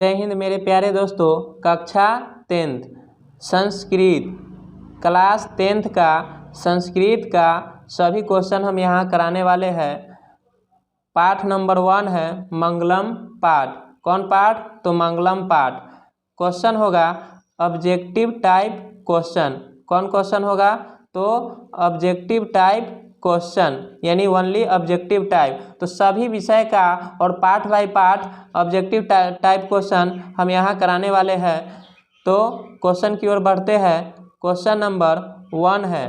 जय हिंद मेरे प्यारे दोस्तों। कक्षा 10th संस्कृत क्लास 10th का संस्कृत का सभी क्वेश्चन हम यहाँ कराने वाले हैं। पाठ नंबर 1 है मंगलम पाठ। कौन पाठ? तो मंगलम पाठ। क्वेश्चन होगा ऑब्जेक्टिव टाइप क्वेश्चन। कौन क्वेश्चन होगा? तो ऑब्जेक्टिव टाइप क्वेश्चन, यानी ओनली ऑब्जेक्टिव टाइप। तो सभी विषय का और part by part objective type question हम यहाँ कराने वाले हैं। तो क्वेश्चन की ओर बढ़ते हैं। क्वेश्चन नंबर 1 है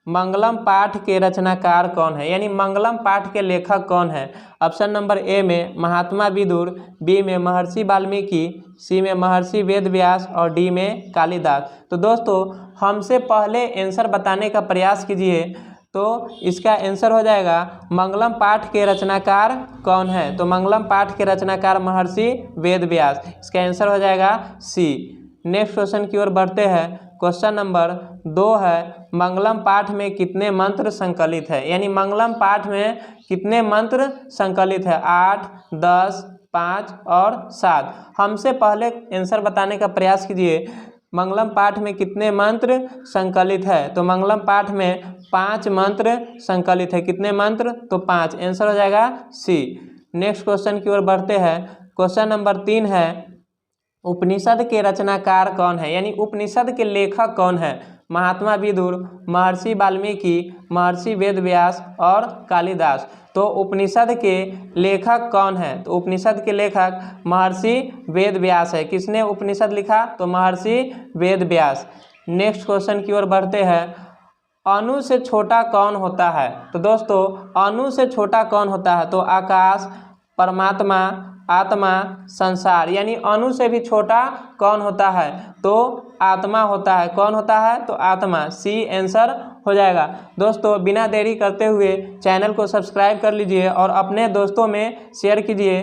मंगलम पाठ के रचनाकार कौन है, यानी मंगलम पाठ के लेखक कौन है। ऑप्शन नंबर ए में महात्मा विदुर, बी में महर्षि वाल्मीकि, सी में महर्षि वेदव्यास और डी में कालिदास। तो दोस्तों हमसे पहले आंसर बताने का प्रयास कीजिए। तो इसका आंसर हो जाएगा मंगलम पाठ के रचनाकार कौन है। तो मंगलम पाठ के रचनाकार महर्षि वेदव्यास। इसका आंसर हो जाएगा सी। नेक्स्ट क्वेश्चन की ओर बढ़ते हैं। क्वेश्चन नंबर 2 है मंगलम पाठ में कितने मंत्र संकलित है, यानी मंगलम पाठ में कितने मंत्र संकलित है। 8, 10, 5 और 7। हमसे पहले आंसर बताने का प्रयास कीजिए। मंगलम पाठ में कितने मंत्र संकलित है। तो मंगलम पाठ में 5 मंत्र संकलित है। कितने मंत्र? तो 5। आंसर हो जाएगा सी। नेक्स्ट क्वेश्चन की ओर बढ़ते हैं। क्वेश्चन नंबर 3 है उपनिषद के रचनाकार कौन है, यानी उपनिषद के लेखक कौन है। महात्मा विदुर, महर्षि वाल्मीकि, महर्षि वेदव्यास और कालिदास। तो उपनिषद के लेखक कौन है? तो उपनिषद के लेखक महर्षि वेदव्यास है। किसने उपनिषद लिखा? तो महर्षि वेदव्यास। नेक्स्ट क्वेश्चन की ओर बढ़ते हैं। अणु से छोटा कौन होता है। तो दोस्तों अणु से छोटा कौन होता है? तो आकाश, परमात्मा, आत्मा, संसार। यानी अणु से भी छोटा कौन होता है? तो आत्मा होता है। कौन होता है? तो आत्मा। सी आंसर हो जाएगा। दोस्तों बिना देरी करते हुए चैनल को सब्सक्राइब कर लीजिए और अपने दोस्तों में शेयर कीजिए।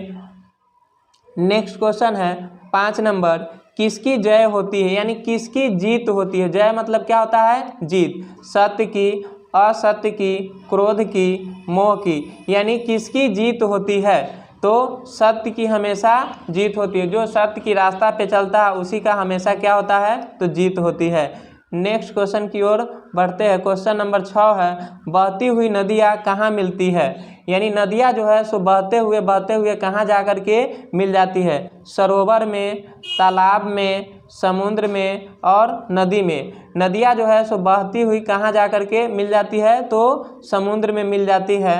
नेक्स्ट क्वेश्चन है 5 नंबर किसकी जय होती है, यानी किसकी जीत होती है। जय मतलब क्या होता है? जीत। सत्य की, असत्य की, क्रोध की, मोह की। यानी किसकी जीत होती है? तो सत्य की हमेशा जीत होती है। जो सत्य की रास्ता पे चलता है उसी का हमेशा क्या होता है? तो जीत होती है। नेक्स्ट क्वेश्चन की ओर बढ़ते हैं। क्वेश्चन नंबर 6 है बहती हुई नदियाँ कहाँ मिलती है, यानी नदियाँ जो है सो बहते हुए कहाँ जा कर के मिल जाती है। सरोवर में, तालाब में, समुद्र में और नदी में। नदियाँ जो है सो बहती हुई कहाँ जा कर के मिल जाती है? तो समुद्र में मिल जाती है।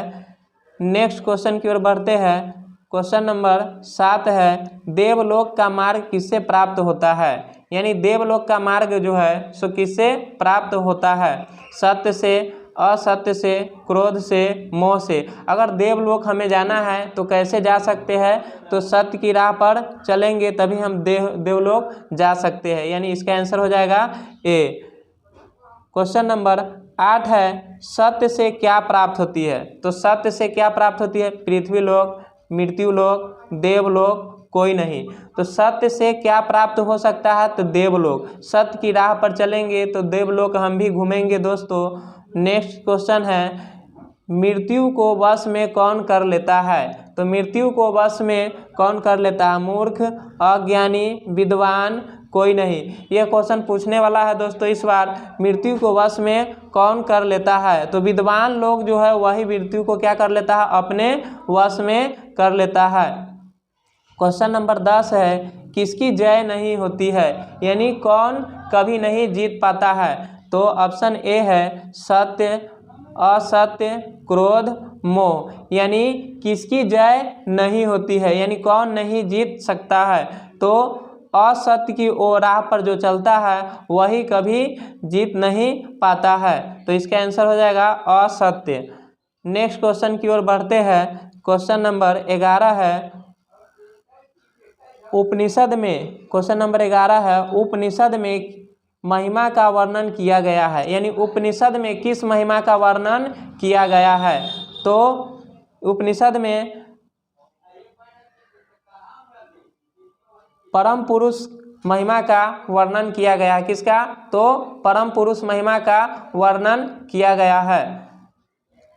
नेक्स्ट क्वेश्चन की ओर बढ़ते हैं। क्वेश्चन नंबर 7 है देवलोक का मार्ग किससे प्राप्त होता है, यानी देवलोक का मार्ग जो है सो किससे प्राप्त होता है। सत्य से, असत्य से, क्रोध से, मोह से। अगर देवलोक हमें जाना है तो कैसे जा सकते हैं? तो सत्य की राह पर चलेंगे तभी हम देवलोक जा सकते हैं, यानी इसका आंसर हो जाएगा ए। क्वेश्चन नंबर 8 है सत्य से क्या प्राप्त होती है। तो सत्य से क्या प्राप्त होती है? पृथ्वी लोक, मृत्यु लोक, देवलोक, कोई नहीं। तो सत्य से क्या प्राप्त हो सकता है? तो देवलोक। सत्य की राह पर चलेंगे तो देवलोक हम भी घूमेंगे दोस्तों। नेक्स्ट क्वेश्चन है मृत्यु को वश में कौन कर लेता है। तो मृत्यु को वश में कौन कर लेता है? मूर्ख, अज्ञानी, विद्वान, कोई नहीं। यह क्वेश्चन पूछने वाला है दोस्तों इस बार। मृत्यु को वश में कौन कर लेता है? तो विद्वान लोग जो है वही मृत्यु को क्या कर लेता है? अपने वश में कर लेता है। क्वेश्चन नंबर 10 है किसकी जय नहीं होती है, यानी कौन कभी नहीं जीत पाता है। तो ऑप्शन ए है सत्य, असत्य, क्रोध, मोह। यानी किसकी जय नहीं होती है, यानी कौन नहीं जीत सकता है। तो असत्य की ओर राह पर जो चलता है वही कभी जीत नहीं पाता है। तो इसका आंसर हो जाएगा असत्य। नेक्स्ट क्वेश्चन की ओर बढ़ते हैं। क्वेश्चन नंबर 11 है उपनिषद में। क्वेश्चन नंबर 11 है उपनिषद में महिमा का वर्णन किया गया है, यानी उपनिषद में किस महिमा का वर्णन किया गया है। तो उपनिषद में परम पुरुष महिमा का वर्णन किया गया है। किसका? तो परम पुरुष महिमा का वर्णन किया गया है।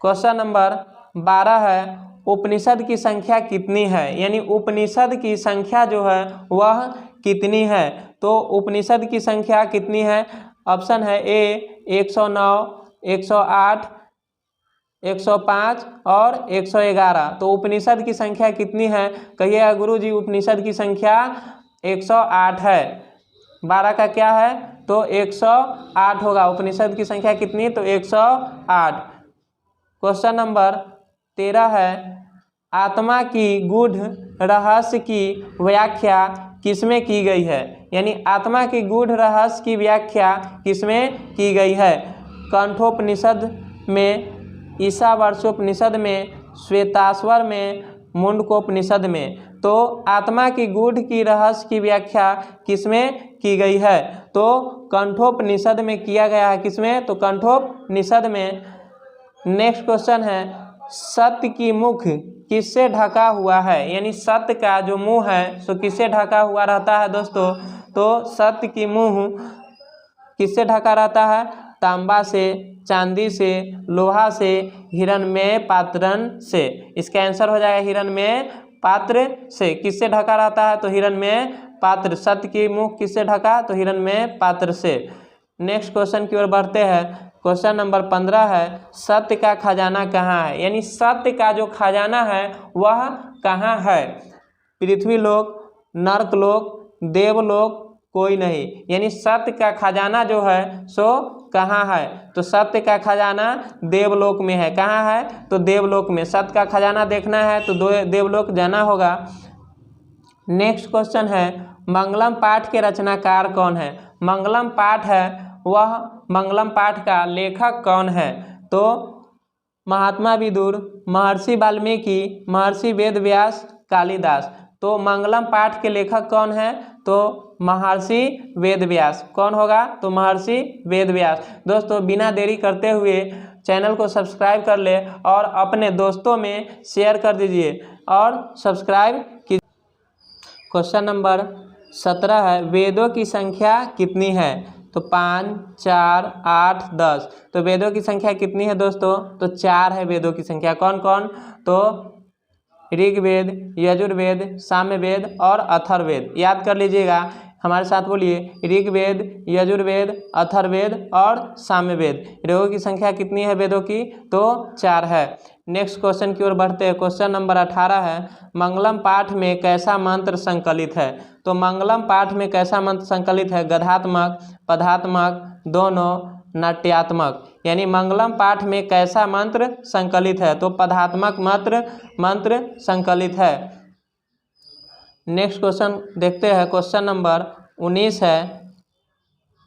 क्वेश्चन नंबर 12 है उपनिषद की संख्या कितनी है, यानी उपनिषद की संख्या जो है वह कितनी है। तो उपनिषद की संख्या कितनी है? ऑप्शन है ए 109, 108, 105 और 111। तो उपनिषद की संख्या कितनी है? कहिएगा गुरुजी उपनिषद की संख्या 108 है। 12 का क्या है? तो 108 होगा। उपनिषद की संख्या कितनी? तो 108। क्वेश्चन नंबर 13 है, आत्मा की गूढ़ रहस्य की व्याख्या किसमें की गई है? यानी आत्मा की गूढ़ रहस्य की व्याख्या किसमें की गई है? कंठोपनिषद में, ईशावास्योपनिषद में, श्वेताश्वर में, मुंडकोपनिषद में। तो आत्मा की गूढ़ की रहस्य की व्याख्या किसमें की गई है? तो कंठोपनिषद में किया गया है। किसमें? तो कंठोपनिषद में। नेक्स्ट क्वेश्चन है, सत्य की मुख किससे ढका हुआ है? यानी सत्य का जो मुंह है सो किससे ढका हुआ रहता है दोस्तों? तो सत्य की मुंह किससे ढका रहता है? तांबा से, चांदी से, लोहा से, हिरण्मय पात्रन से। इसका आंसर हो जाएगा हिरण्मय पात्र से। किससे ढका रहता है? तो हिरण्मय पात्र। सत्य की मुख किससे ढका? तो हिरण्मय पात्र से। नेक्स्ट क्वेश्चन की ओर बढ़ते हैं। क्वेश्चन नंबर 15 है, सत्य का खजाना कहाँ है? यानी सत्य का जो खजाना है वह कहाँ है? पृथ्वीलोक, नर्कलोक, देवलोक, कोई नहीं। यानी सत्य का खजाना जो है सो कहाँ है? तो सत्य का खजाना देवलोक में है। कहाँ है? तो देवलोक में। सत्य का खजाना देखना है तो देवलोक जाना होगा। नेक्स्ट क्वेश्चन है, मंगलम पाठ के रचनाकार कौन है? मंगलम पाठ है वह मंगलम पाठ का लेखक कौन है? तो महात्मा विदुर, महर्षि वाल्मीकि, महर्षि वेदव्यास, कालिदास। तो मंगलम पाठ के लेखक कौन है? तो महर्षि वेदव्यास। कौन होगा? तो महर्षि वेदव्यास। दोस्तों बिना देरी करते हुए चैनल को सब्सक्राइब कर ले और अपने दोस्तों में शेयर कर दीजिए और सब्सक्राइब कीजिए। क्वेश्चन नंबर 17 है, वेदों की संख्या कितनी है? तो 5, 4, 8, 10। तो वेदों की संख्या कितनी है दोस्तों? तो 4 है वेदों की संख्या। कौन कौन? तो ऋग्वेद, यजुर्वेद, सामवेद और अथर्ववेद। याद कर लीजिएगा, हमारे साथ बोलिए, ऋग्वेद, यजुर्वेद, अथर्ववेद और सामवेद। वेदों की संख्या कितनी है वेदों की? तो 4 है। नेक्स्ट क्वेश्चन की ओर बढ़ते हैं। क्वेश्चन नंबर 18 है, मंगलम पाठ में कैसा मंत्र संकलित है? तो मंगलम पाठ में कैसा मंत्र संकलित है? गद्यात्मक, पदात्मक, दोनों, नाट्यात्मक। यानी मंगलम पाठ में कैसा मंत्र संकलित है? तो पदात्मक मंत्र संकलित है। नेक्स्ट क्वेश्चन देखते हैं। क्वेश्चन नंबर 19 है।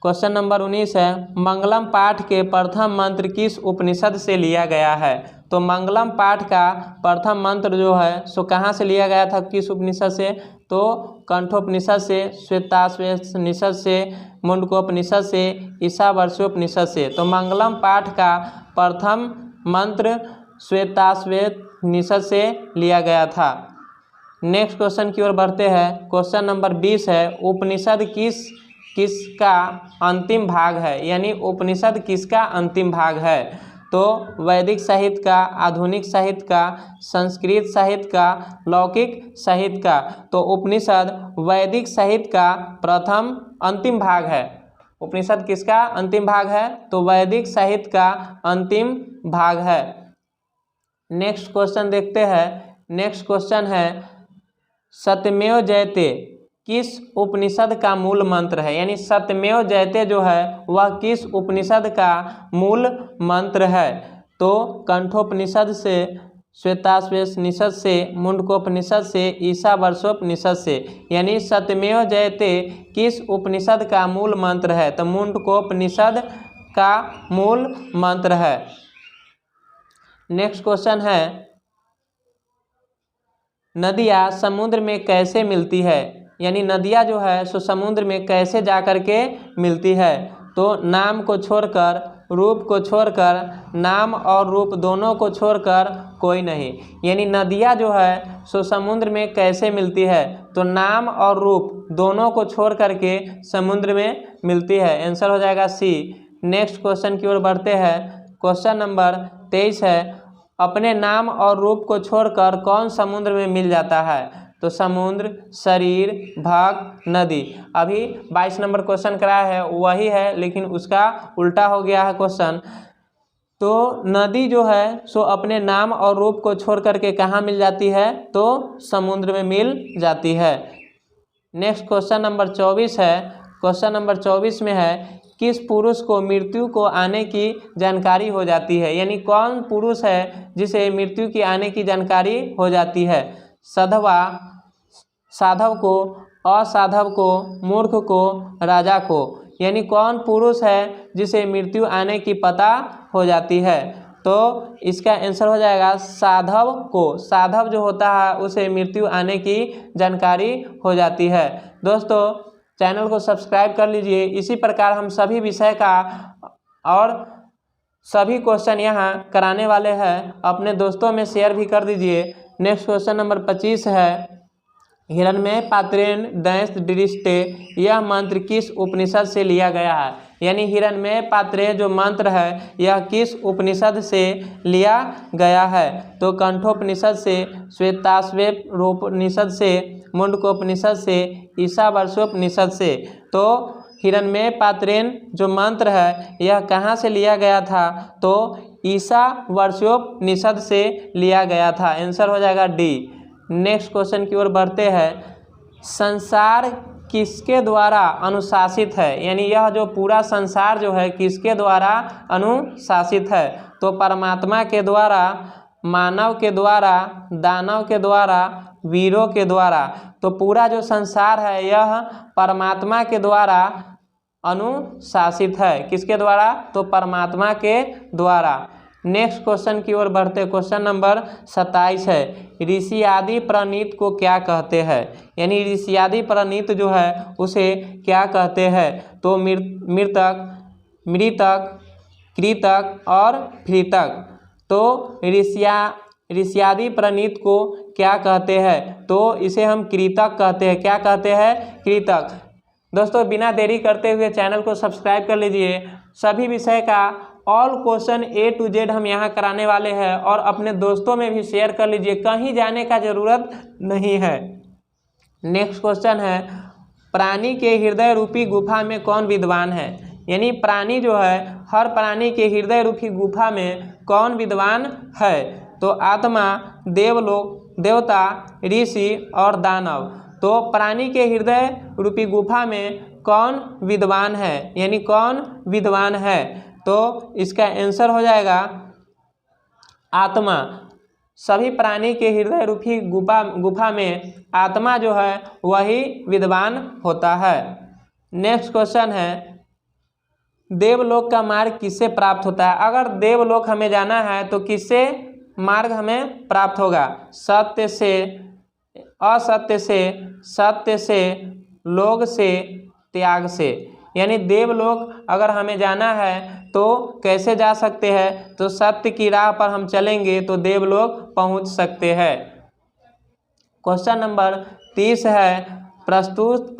क्वेश्चन नंबर 19 है, मंगलम पाठ के प्रथम मंत्र किस उपनिषद से लिया गया है? तो मंगलम पाठ का प्रथम मंत्र जो है सो कहाँ से लिया गया था? किस उपनिषद से? तो कंठोपनिषद से, श्वेताश्वोपनिषद से, मुंडकोपनिषद से, ईशावास्योपनिषद से। तो मंगलम पाठ का प्रथम मंत्र श्वेताश्वोपनिषद से लिया गया था। नेक्स्ट क्वेश्चन की ओर बढ़ते हैं। क्वेश्चन नंबर 20 है, उपनिषद किसका अंतिम भाग है? यानी उपनिषद किसका अंतिम भाग है? तो वैदिक साहित्य का, आधुनिक साहित्य का, संस्कृत साहित्य का, लौकिक साहित्य का। तो उपनिषद वैदिक साहित्य का प्रथम अंतिम भाग है। उपनिषद किसका अंतिम भाग है? तो वैदिक साहित्य का अंतिम भाग है। नेक्स्ट क्वेश्चन देखते हैं। नेक्स्ट क्वेश्चन है, सत्यमेव जयते किस उपनिषद का मूल मंत्र है? यानी सत्यमेव जयते जो है वह किस उपनिषद का मूल मंत्र है? तो कंठोपनिषद से, श्वेताश्वोपनिषद से, मुंडकोपनिषद से, ईशावास्योपनिषद से। यानी सत्यमेव जयते किस उपनिषद का मूल मंत्र है? तो मुंडकोपनिषद का मूल मंत्र है। नेक्स्ट क्वेश्चन है, नदियाँ समुद्र में कैसे मिलती है? यानी नदियाँ जो है सो समुद्र में कैसे जा कर के मिलती है? तो नाम को छोड़कर, रूप को छोड़कर, नाम और रूप दोनों को छोड़कर कोई नहीं। यानी नदियाँ जो है सो समुद्र में कैसे मिलती है? तो नाम और रूप दोनों को छोड़ करके समुद्र में मिलती है। आंसर हो जाएगा सी। नेक्स्ट क्वेश्चन की ओर बढ़ते हैं। क्वेश्चन नंबर 23 है, अपने नाम और रूप को छोड़कर कौन समुद्र में मिल जाता है? तो समुद्र, शरीर, भाग, नदी। अभी 22 नंबर क्वेश्चन कराया है वही है, लेकिन उसका उल्टा हो गया है क्वेश्चन। तो नदी जो है सो अपने नाम और रूप को छोड़ करके कहाँ मिल जाती है? तो समुद्र में मिल जाती है। नेक्स्ट क्वेश्चन नंबर 24 है। क्वेश्चन नंबर 24 में है, किस पुरुष को मृत्यु को आने की जानकारी हो जाती है? यानी कौन पुरुष है जिसे मृत्यु की आने की जानकारी हो जाती है? सधवा, साधव को, असाधव को, मूर्ख को, राजा को। यानी कौन पुरुष है जिसे मृत्यु आने की पता हो जाती है? तो इसका आंसर हो जाएगा साधव को। साधव जो होता है उसे मृत्यु आने की जानकारी हो जाती है। दोस्तों चैनल को सब्सक्राइब कर लीजिए। इसी प्रकार हम सभी विषय का और सभी क्वेश्चन यहाँ कराने वाले हैं, अपने दोस्तों में शेयर भी कर दीजिए। नेक्स्ट क्वेश्चन नंबर 25 है, हिरण्मय पात्रेण दैश दृष्टे, यह मंत्र किस उपनिषद से लिया गया है? यानी हिरण्मय पात्रे जो मंत्र है यह किस उपनिषद से लिया गया है? तो कंठोपनिषद से, श्वेताश्वेरोपनिषद से, मुंडकोपनिषद से, ईशावास्योपनिषद से। तो हिरण्मय पात्रेण जो मंत्र है यह कहाँ से लिया गया था? तो ईशावास्योपनिषद से लिया गया था। आंसर हो जाएगा डी। नेक्स्ट क्वेश्चन की ओर बढ़ते हैं। संसार किसके द्वारा अनुशासित है? यानी यह जो पूरा संसार जो है किसके द्वारा अनुशासित है? तो परमात्मा के द्वारा, मानव के द्वारा, दानव के द्वारा, वीरों के द्वारा। तो पूरा जो संसार है यह परमात्मा के द्वारा अनुशासित है। किसके द्वारा? तो परमात्मा के द्वारा। नेक्स्ट क्वेश्चन की ओर बढ़ते, क्वेश्चन नंबर 27 है, ऋषियादि प्रणीत को क्या कहते हैं? यानी ऋषियादि प्रणीत जो है उसे क्या कहते हैं? तो मृतक, मृतक, कृतक और भृतक। तो ऋषियादि प्रणीत को क्या कहते हैं? तो इसे हम कृतक कहते हैं। क्या कहते हैं? कृतक। दोस्तों बिना देरी करते हुए चैनल को सब्सक्राइब कर लीजिए। सभी विषय का all question A to Z हम यहाँ कराने वाले हैं और अपने दोस्तों में भी शेयर कर लीजिए, कहीं जाने का ज़रूरत नहीं है। नेक्स्ट क्वेश्चन है, प्राणी के हृदय रूपी गुफा में कौन विद्वान है? यानी प्राणी जो है, हर प्राणी के हृदय रूपी गुफा में कौन विद्वान है? तो आत्मा, देवलोक, देवता, ऋषि और दानव। तो प्राणी के हृदय रूपी गुफा में कौन विद्वान है? यानी कौन विद्वान है? तो इसका आंसर हो जाएगा आत्मा। सभी प्राणी के हृदय रूपी गुफा में आत्मा जो है वही विद्वान होता है। नेक्स्ट क्वेश्चन है, देवलोक का मार्ग किससे प्राप्त होता है? अगर देवलोक हमें जाना है तो किससे मार्ग हमें प्राप्त होगा? सत्य से, असत्य से, सत्य से, लोग से, त्याग से। यानी देवलोक अगर हमें जाना है तो कैसे जा सकते हैं? तो सत्य की राह पर हम चलेंगे तो देवलोक पहुंच सकते हैं। क्वेश्चन नंबर 30 है, प्रस्तुत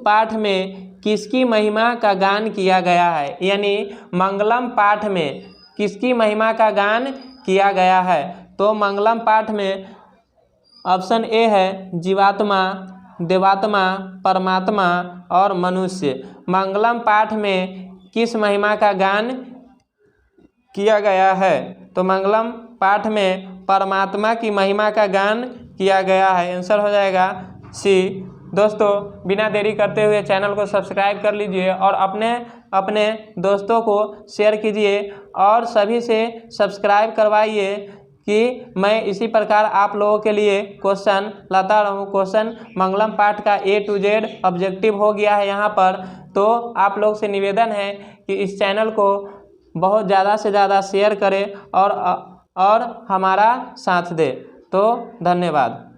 पाठ में किसकी महिमा का गान किया गया है? यानी मंगलम पाठ में किसकी महिमा का गान किया गया है? तो मंगलम पाठ में ऑप्शन ए है जीवात्मा, देवात्मा, परमात्मा और मनुष्य। मंगलम पाठ में किस महिमा का गान किया गया है? तो मंगलम पाठ में परमात्मा की महिमा का गान किया गया है। आंसर हो जाएगा सी। दोस्तों बिना देरी करते हुए चैनल को सब्सक्राइब कर लीजिए और अपने दोस्तों को शेयर कीजिए और सभी से सब्सक्राइब करवाइए कि मैं इसी प्रकार आप लोगों के लिए क्वेश्चन लाता रहूं। क्वेश्चन मंगलम पाठ का A to Z ऑब्जेक्टिव हो गया है यहाँ पर। तो आप लोग से निवेदन है कि इस चैनल को बहुत ज़्यादा से ज़्यादा शेयर करें और हमारा साथ दें। तो धन्यवाद।